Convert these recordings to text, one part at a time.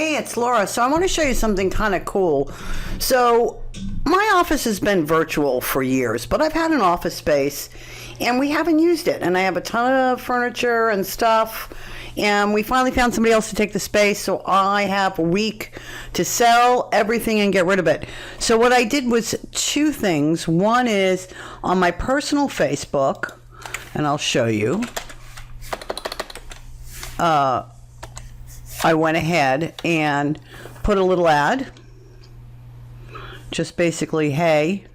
Hey, it's Laura. So I want to show you something kind of cool. So my office has been virtual for years, but I've had an office space and we haven't used it. And I have a ton of furniture and stuff. And we finally found somebody else to take the space, so I have a week to sell everything and get rid of it. So what I did was two things. One is on my personal Facebook, and I'll show you. I went ahead and put a little ad. Just basically, hey,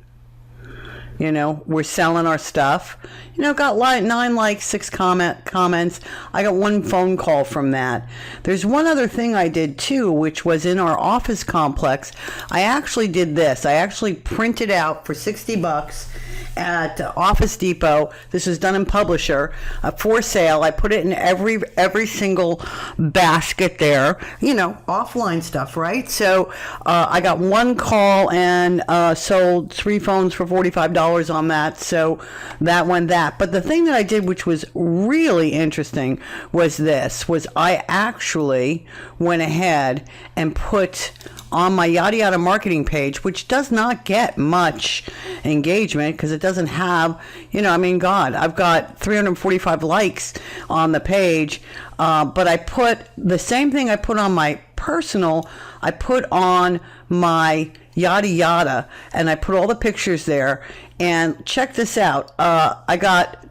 you know, we're selling our stuff. You know, got 9 likes, 6 comments. I got 1 phone call from that. There's one other thing I did too, which was in our office complex. I actually did this. I actually printed out for $60 at Office Depot. This was done in Publisher for sale. I put it in every single basket there. You know, offline stuff, right? So I got 1 call and sold 3 phones for $45 on that. So that went that. But the thing that I did, which was really interesting, was this. Was I actually went ahead and put on my Yada Yada marketing page, which does not get much engagement because it doesn't have, you know, I mean, God, I've got 345 likes on the page, but I put the same thing I put on my personal, I put on my Yada Yada, and I put all the pictures there. And check this out. I got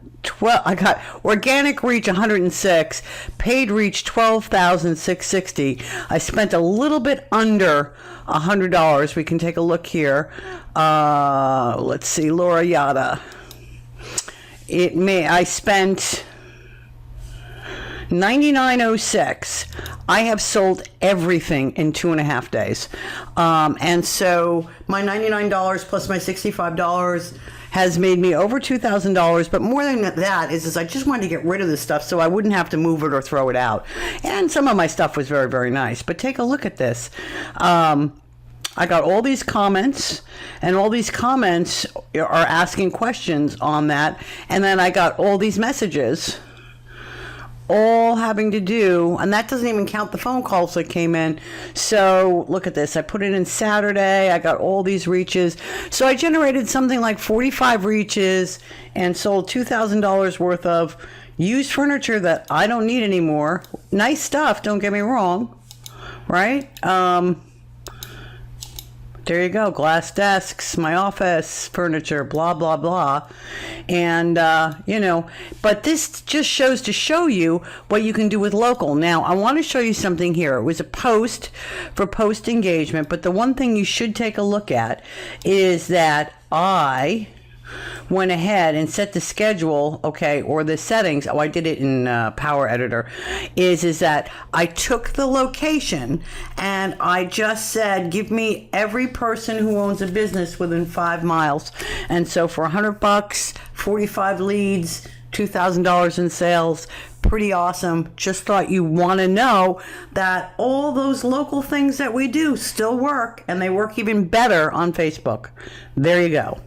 organic reach 106, paid reach 12,660. I spent a little bit under $100. We can take a look here. Let's see, Laura Yada. I spent $99.06. I have sold everything in 2.5 days. And so my $99 plus my $65 has made me over $2,000. But more than that is I just wanted to get rid of this stuff so I wouldn't have to move it or throw it out. And some of my stuff was very, very nice. But take a look at this. I got all these comments, and all these comments are asking questions on that. And then I got all these messages, all having to do, and that doesn't even count the phone calls that came in. So look at this. I put it in Saturday. I got all these reaches. So I generated something like 45 reaches and sold $2,000 worth of used furniture that I don't need anymore. Nice stuff, don't get me wrong, right? There you go, glass desks, my office furniture, blah, blah, blah. And, you know, but this just shows to show you what you can do with local. Now, I want to show you something here. It was a post for post engagement, but the one thing you should take a look at is that I went ahead and set the schedule, okay, or the settings. Oh, I did it in Power Editor. Is that I took the location and I just said, give me every person who owns a business within 5 miles. And so for $100, 45 leads, $2,000 in sales, pretty awesome. Just thought you want to know that all those local things that we do still work, and they work even better on Facebook. There you go.